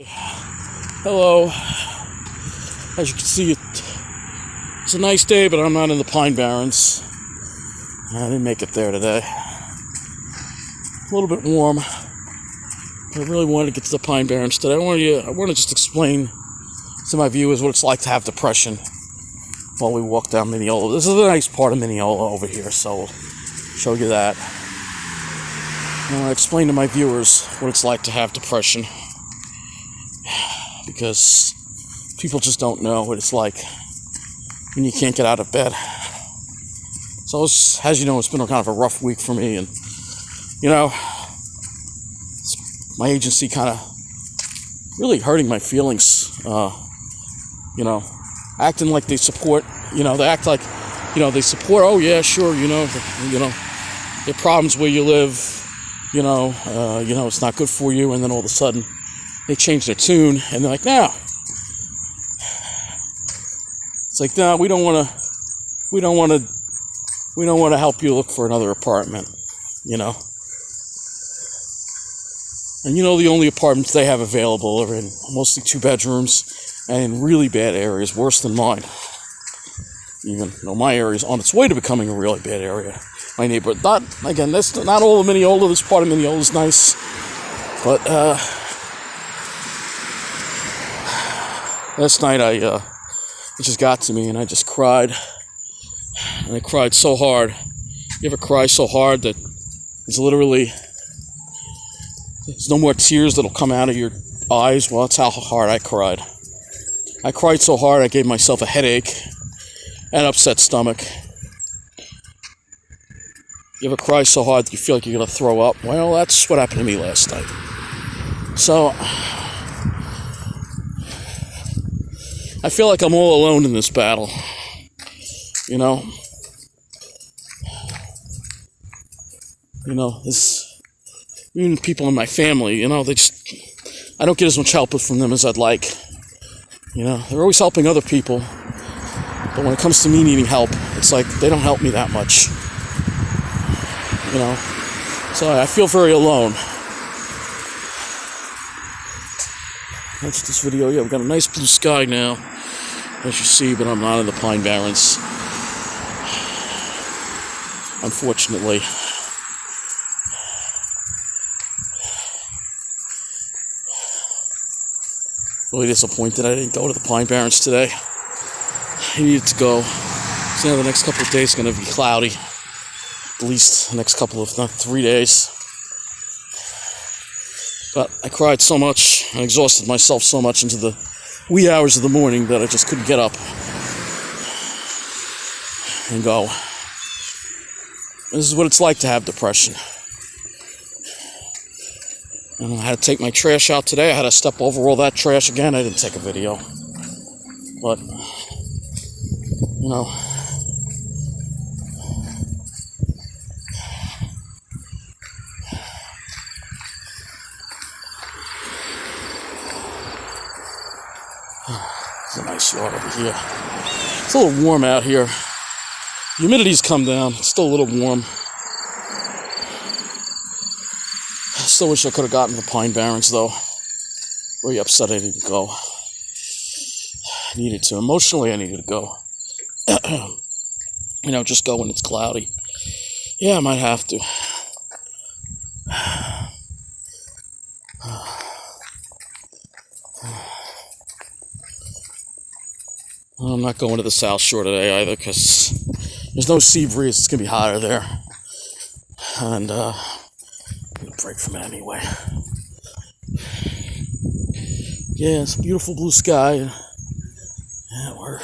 Hello. As you can see, it's a nice day, but I'm not in the Pine Barrens. I didn't make it there today. A little bit warm. I really wanted to get to the Pine Barrens today. I want to just explain to my viewers what it's like to have depression while we walk down Mineola. This is a nice part of Mineola over here, so we'll show you that. I want to explain to my viewers what it's like to have depression, because people just don't know what it's like when you can't get out of bed. So, as you know, it's been kind of a rough week for me, and my agency kind of really hurting my feelings. Acting like they support. They act like, they support. Oh yeah, sure. There are problems where you live. It's not good for you, and then all of a sudden they change their tune, and they're like, no. It's like, no, we don't want to help you look for another apartment, And the only apartments they have available are in mostly 2 bedrooms and in really bad areas, worse than mine. Even though my area is on its way to becoming a really bad area. My neighborhood, that's not all of Mineola. This part of Mineola is nice, but last night it just got to me, and I just cried, and I cried so hard. You ever cry so hard that there's no more tears that'll come out of your eyes? Well, that's how hard I cried. I cried so hard I gave myself a headache and upset stomach. You ever cry so hard that you feel like you're going to throw up? Well, that's what happened to me last night. So, I feel like I'm all alone in this battle. Even people in my family, I don't get as much help from them as I'd like. They're always helping other people, but when it comes to me needing help, it's like they don't help me that much. So I feel very alone. That's this video. Yeah, we've got a nice blue sky now, as you see, but I'm not in the Pine Barrens, unfortunately. Really disappointed I didn't go to the Pine Barrens today. I needed to go. So the next couple of days are going to be cloudy. At least the next couple, if not 3 days. But I cried so much and exhausted myself so much into the wee hours of the morning that I just couldn't get up and go. This is what it's like to have depression. And I had to take my trash out today. I had to step over all that trash again. I didn't take a video. But, it's a nice yard over here. It's a little warm out here. Humidity's come down. It's still a little warm. I still wish I could have gotten the Pine Barrens, though. Very upset I didn't go. I needed to. Emotionally, I needed to go. Just go when it's cloudy. Yeah, I might have to. I'm not going to the South Shore today either, because there's no sea breeze. It's going to be hotter there. And, I'm going to break from it anyway. Yeah, it's a beautiful blue sky. Yeah, we're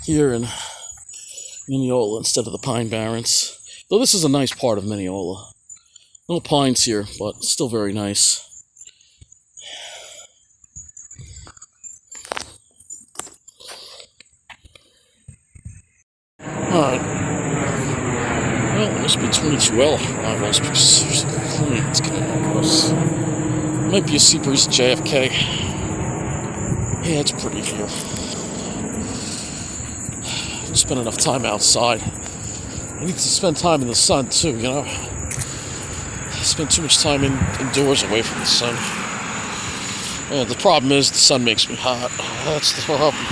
here in Mineola instead of the Pine Barrens. Though this is a nice part of Mineola. No pines here, but still very nice. Alright. Well, it must be 22L arrivals because there's planes coming across. Might be a sea breeze at JFK. Yeah, it's pretty here. Spend enough time outside. I need to spend time in the sun too, I spend too much time indoors away from the sun. Yeah, the problem is the sun makes me hot. That's the problem.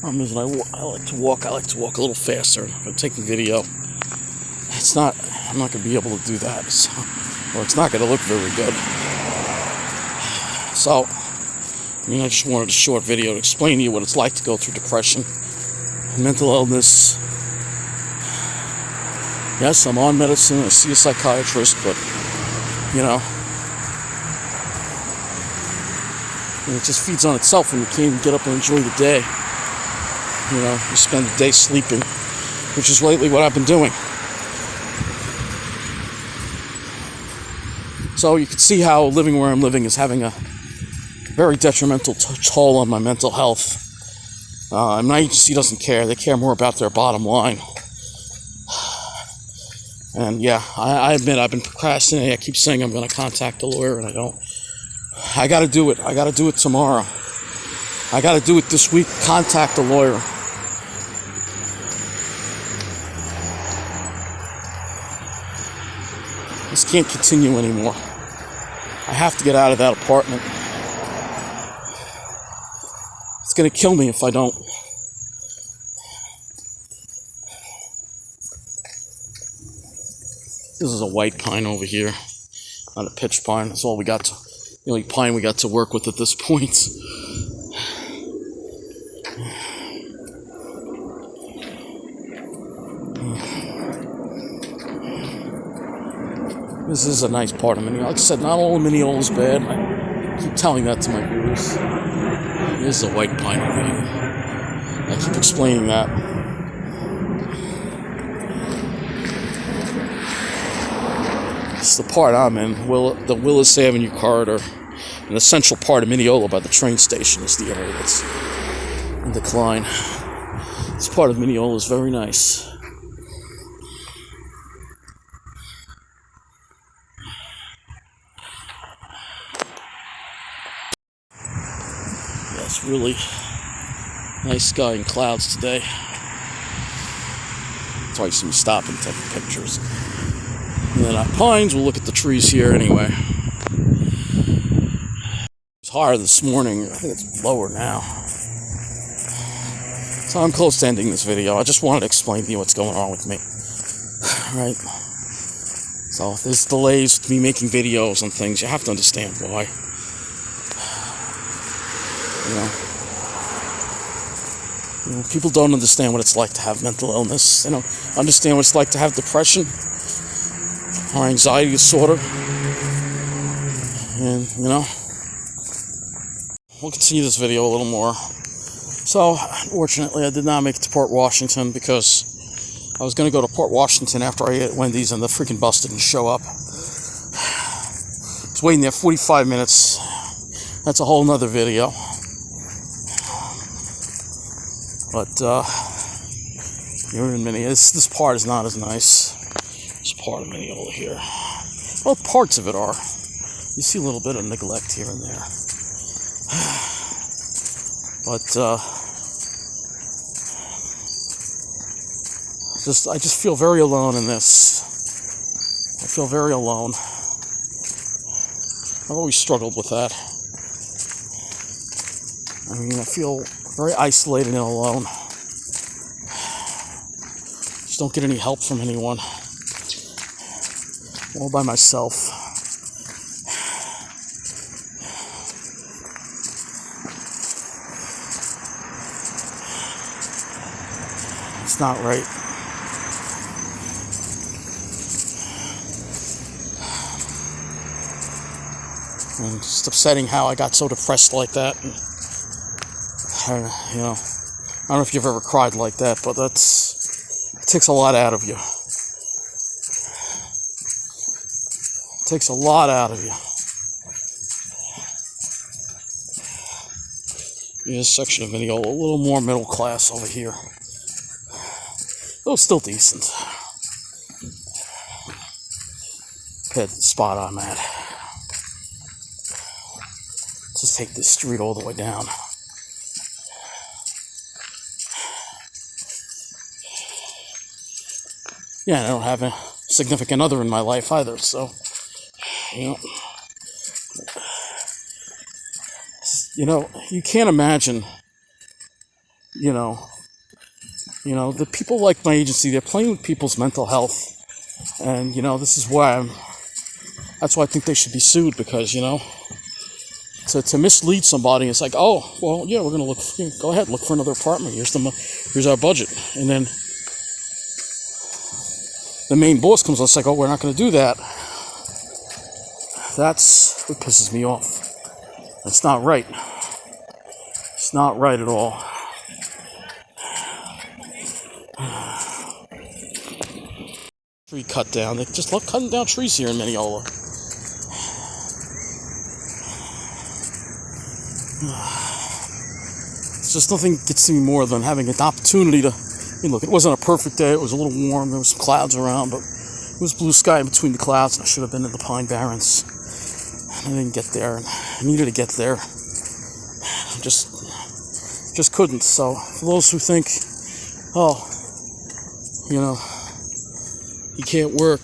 Problem is, I like to walk. I like to walk a little faster. If I'm taking video, I'm not going to be able to do that. So, or it's not going to look very good. So, I just wanted a short video to explain to you what it's like to go through depression, mental illness. Yes, I'm on medicine. I see a psychiatrist, but, it just feeds on itself when you can't even get up and enjoy the day. You spend the day sleeping, which is lately what I've been doing. So you can see how living where I'm living is having a very detrimental toll on my mental health. My agency doesn't care. They care more about their bottom line. And yeah, I admit I've been procrastinating. I keep saying I'm going to contact a lawyer, and I don't. I got to do it. I got to do it tomorrow. I got to do it this week. Contact a lawyer. This can't continue anymore. I have to get out of that apartment. It's going to kill me if I don't. This is a white pine over here, not a pitch pine. That's all we got the only pine we got to work with at this point. This is a nice part of Mineola. Like I said, not all of Mineola is bad. I keep telling that to my viewers. This is a white pine over here. I keep explaining that. It's the part I'm in. The Willis Avenue corridor. An essential part of Mineola by the train station is the area that's in decline. This part of Mineola is very nice. It's really nice sky and clouds today. That's why you see me stop and take pictures. And then pines, we'll look at the trees here anyway. It's higher this morning. I think it's lower now. So I'm close to ending this video. I just wanted to explain to you what's going on with me. Right? So if there's delays to me making videos and things, you have to understand why. People don't understand what it's like to have mental illness. They don't understand what it's like to have depression or anxiety disorder. And, we'll continue this video a little more. So, unfortunately, I did not make it to Port Washington because I was going to go to Port Washington after I ate at Wendy's and the freaking bus didn't show up. I was waiting there 45 minutes. That's a whole nother video. But, you're in Mineola. This part is not as nice. This part of Mineola here. Well, parts of it are. You see a little bit of neglect here and there. But, I just feel very alone in this. I feel very alone. I've always struggled with that. I feel very isolated and alone. Just don't get any help from anyone. All by myself. It's not right. And it's just upsetting how I got so depressed like that. And, I don't know if you've ever cried like that, but it takes a lot out of you. It takes a lot out of you. This section of Mineola, a little more middle class over here. Though it's still decent. head to the spot I'm at. Just take this street all the way down. Yeah, I don't have a significant other in my life either, so, you know, you can't imagine, the people like my agency, they're playing with people's mental health, and, this is why that's why I think they should be sued, because, to mislead somebody, it's like, oh, well, yeah, we're going to go ahead, look for another apartment, here's our budget, and then the main boss comes, it's like, oh, we're not going to do that. That's what pisses me off. That's not right. It's not right at all. Tree cut down. They just love cutting down trees here in Mineola. It's just nothing gets to me more than having an opportunity to, look, it wasn't a perfect day. It was a little warm. There was some clouds around, but it was blue sky in between the clouds, and I should have been in the Pine Barrens. I didn't get there, and I needed to get there. Just couldn't. So for those who think, oh, he can't work,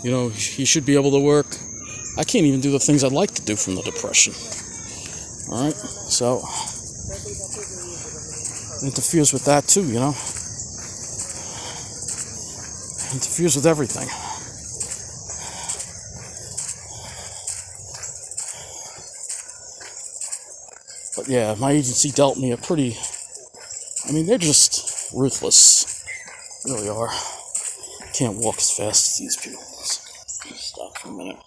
he should be able to work. I can't even do the things I'd like to do from the depression. All right, so it interferes with that too, interferes with everything. But yeah, my agency dealt me a pretty, they're just ruthless. They really are. Can't walk as fast as these people. Stop for a minute.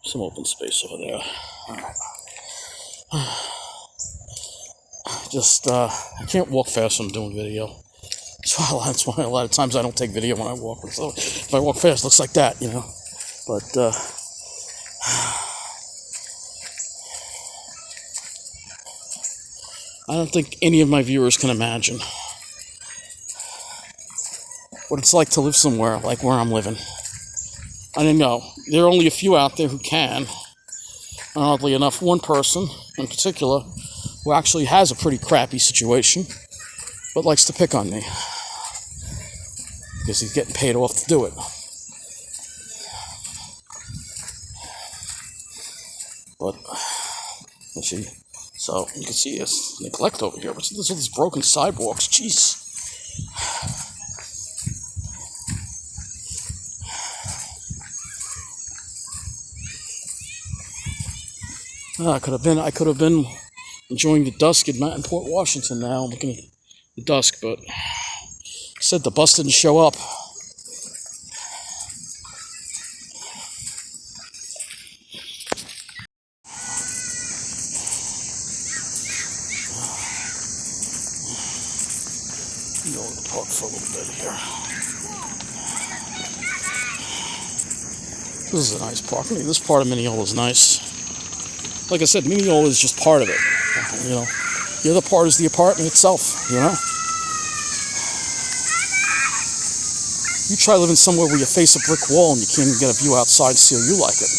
Some open space over there. Alright. I can't walk fast when I'm doing video. That's why a lot of times I don't take video when I walk. So if I walk fast, it looks like that, But, I don't think any of my viewers can imagine what it's like to live somewhere like where I'm living. I don't know. There are only a few out there who can. And oddly enough, one person in particular who actually has a pretty crappy situation, but likes to pick on me because he's getting paid off to do it. But let's see. So you can see it's neglect over here. But there's all these broken sidewalks. Jeez. I could have been enjoying the dusk in Port Washington now, looking at the dusk, but said the bus didn't show up. Go to the park for a little bit here. This is a nice park. This part of Mineola is nice. Like I said, Mineola is just part of it. The other part is the apartment itself. You try living somewhere where you face a brick wall and you can't even get a view outside to see how you like it.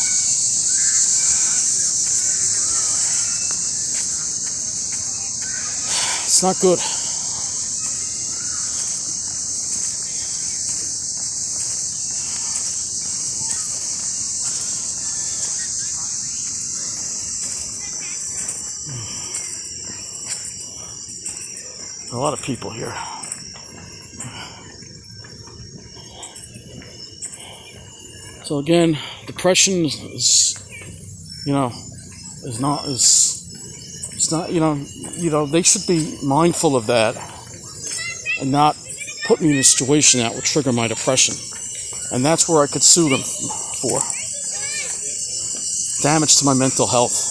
It's not good. A lot of people here. So again, depression is they should be mindful of that and not put me in a situation that will trigger my depression. And that's where I could sue them for damage to my mental health.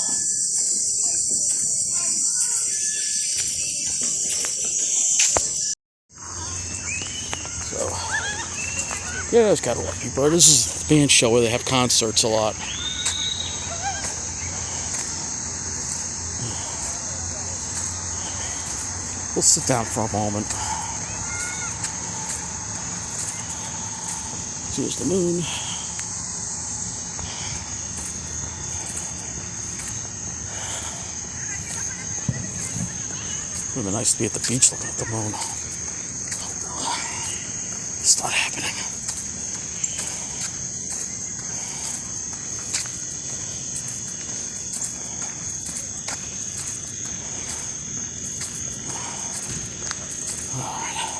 Yeah, there's got a lot of people. This is a band show where they have concerts a lot. We'll sit down for a moment. Here's the moon. Would have been nice to be at the beach looking at the moon. It's not happening. Alright.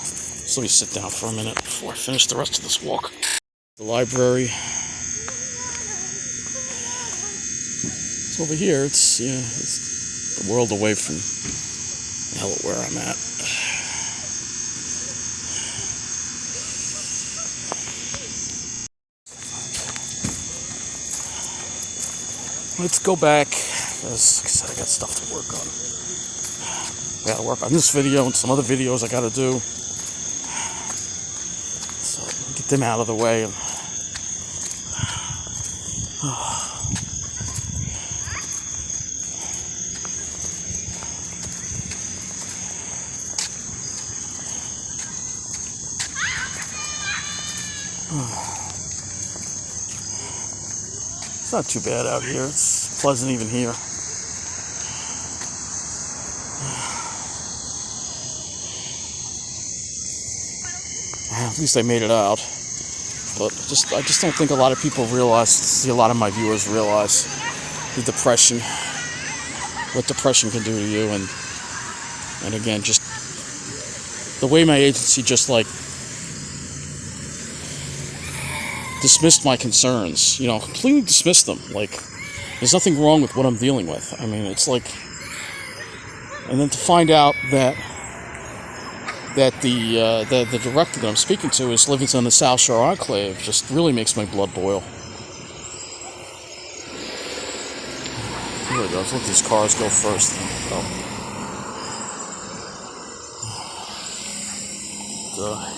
So let me sit down for a minute before I finish the rest of this walk. The library. It's over here. It's the world away from hell where I'm at. Let's go back. As I said, I got stuff to work on. I gotta work on this video and some other videos I gotta do. So get them out of the way. And, it's not too bad out here. It's pleasant even here. At least I made it out. But I just don't think a lot of people see a lot of my viewers realize the depression, what depression can do to you, and again, just the way my agency just like dismissed my concerns, completely dismissed them. Like, there's nothing wrong with what I'm dealing with. I mean, it's like, and then to find out that the director that I'm speaking to is living in the South Shore Enclave just really makes my blood boil. Here it goes. Let these cars go first.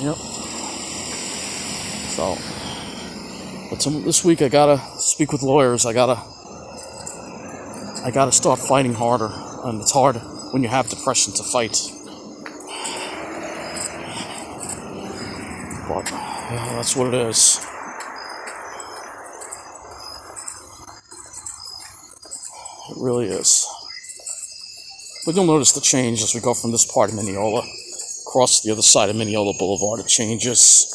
Yep. So, but this week I gotta speak with lawyers. I gotta start fighting harder, and it's hard when you have depression to fight. But that's what it is. It really is. But you'll notice the change as we go from this part of Mineola across the other side of Mineola Boulevard. It changes.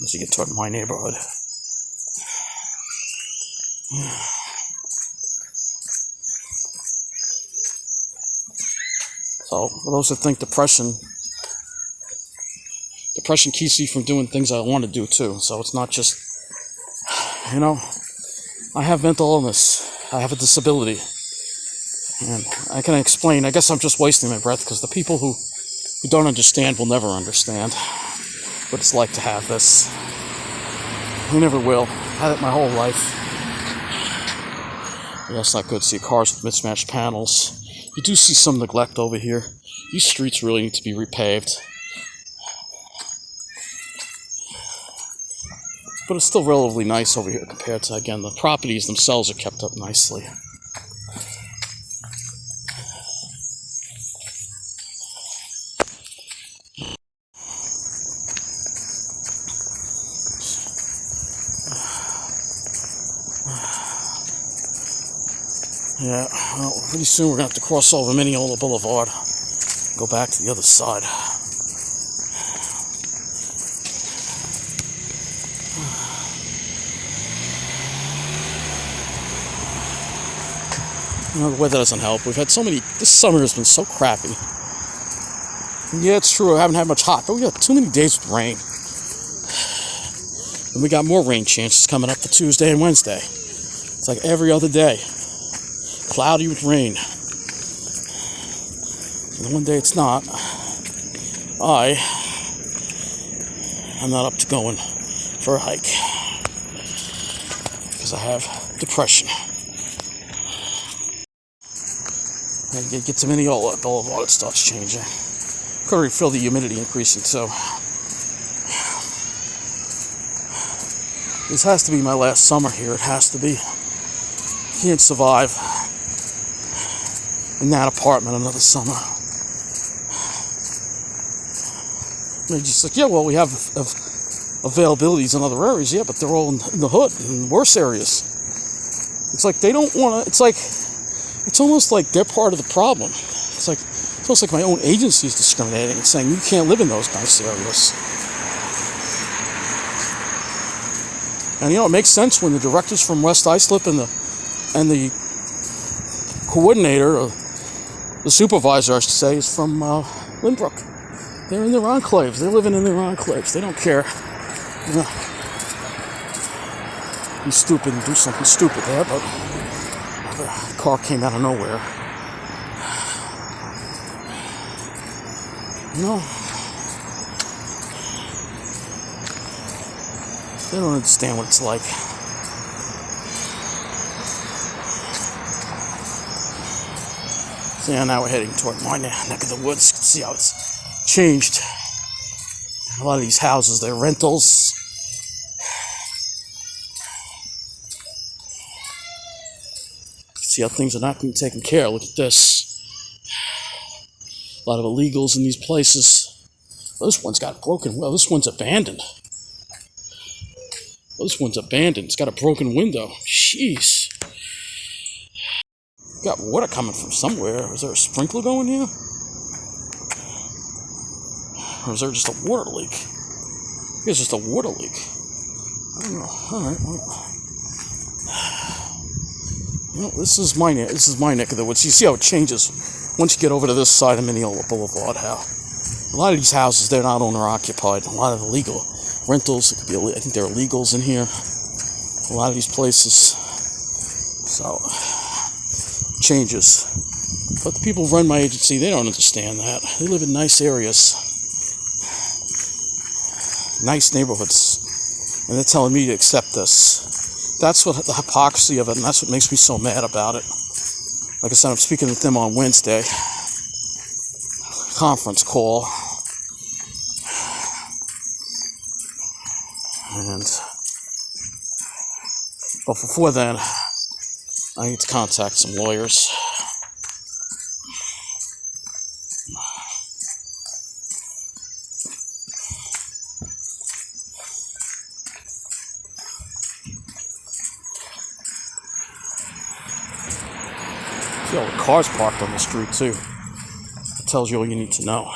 As you get toward my neighborhood. So, for those that think depression keeps me from doing things I want to do too. So it's not just, I have mental illness. I have a disability. And I can explain. I guess I'm just wasting my breath because the people who don't understand will never understand what it's like to have this. We never will. I've had it my whole life. Yeah, it's not good. See cars with mismatched panels. You do see some neglect over here. These streets really need to be repaved. But it's still relatively nice over here compared to, again, the properties themselves are kept up nicely. Yeah, well, pretty soon we're going to have to cross over Mineola Boulevard, go back to the other side. The weather doesn't help. We've had this summer has been so crappy. And yeah, it's true, I haven't had much hot, but we got too many days with rain. And we got more rain chances coming up for Tuesday and Wednesday. It's like every other day. Cloudy with rain. And one day it's not. I'm not up to going for a hike. Because I have depression. And you get to Mineola Boulevard, it starts changing. Could already feel the humidity increasing too. This has to be my last summer here. It has to be. Can't survive in that apartment another summer. They're just like, yeah, well, we have availabilities in other areas, yeah, but they're all in the hood, in worse areas. It's like they don't want to, it's almost like they're part of the problem. It's almost like my own agency is discriminating and saying you can't live in those nice areas. And you know, it makes sense when the directors from West Islip and the coordinator, or the supervisor, I should say, is from Lynbrook. They're in their enclaves. They're living in their enclaves. They don't care. You know, be stupid and do something stupid there, but the car came out of nowhere. You know, they don't understand what it's like. So yeah, now we're heading toward my neck of the woods. You can see how it's changed. A lot of these houses, they're rentals. You can see how things are not being taken care of. Look at this. A lot of illegals in these places. Well, this one's got broken. Well, this one's abandoned. Well, this one's abandoned. It's got a broken window. Jeez. Got water coming from somewhere. Is there a sprinkler going here? Or is there just a water leak? I think it's just a water leak. I don't know. Alright, well, this is my neck of the woods. You see how it changes once you get over to this side of Mineola Boulevard. How a lot of these houses, they're not owner occupied. A lot of illegal rentals. It could be, I think there are illegals in here. A lot of these places. So changes. But the people who run my agency, they don't understand that. They live in nice areas, nice neighborhoods, and they're telling me to accept this. That's what the hypocrisy of it, and that's what makes me so mad about it. Like I said, I'm speaking with them on Wednesday. Conference call. But before then, I need to contact some lawyers. See all the cars parked on the street too. It tells you all you need to know.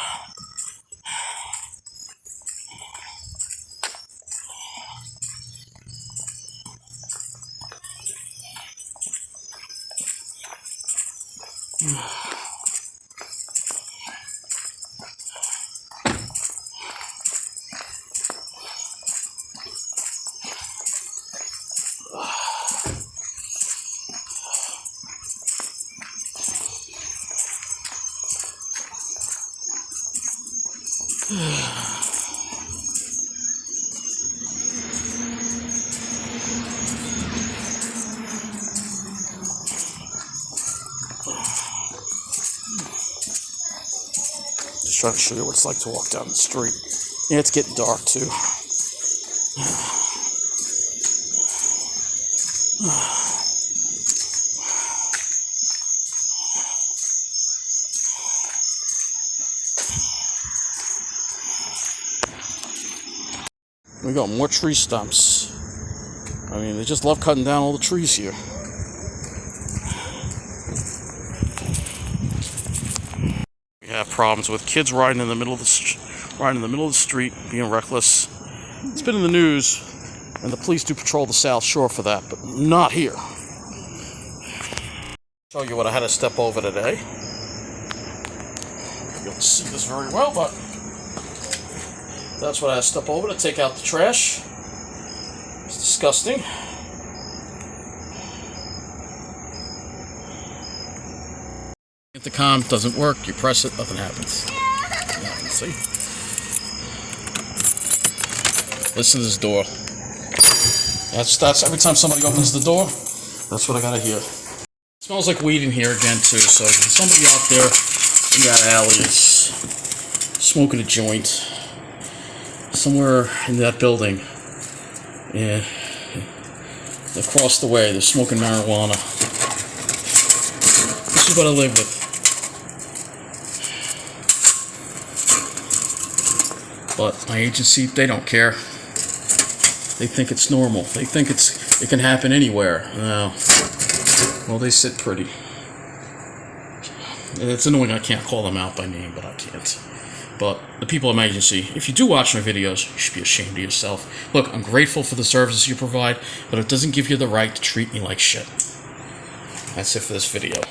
Just trying to show you what it's like to walk down the street. Yeah, it's getting dark too. We got more tree stumps. I mean, they just love cutting down all the trees here. We have problems with kids riding in the middle of the street, being reckless. It's been in the news, and the police do patrol the South Shore for that, but not here. Show you what I had to step over today. You'll see this very well, but that's what I had to step over to take out the trash. It's disgusting. Intercom doesn't work. You press it, nothing happens. Yeah, see? Listen to this door. That's every time somebody opens the door, that's what I gotta hear. It smells like weed in here again too. So if somebody out there in that alley is smoking a joint somewhere in that building, yeah, across the way, they're smoking marijuana. This is what I live with. But my agency, they don't care. They think it's normal. They think it can happen anywhere. No. Well, they sit pretty. It's annoying I can't call them out by name, but I can't. But the people at my agency, if you do watch my videos, you should be ashamed of yourself. Look, I'm grateful for the services you provide, but it doesn't give you the right to treat me like shit. That's it for this video.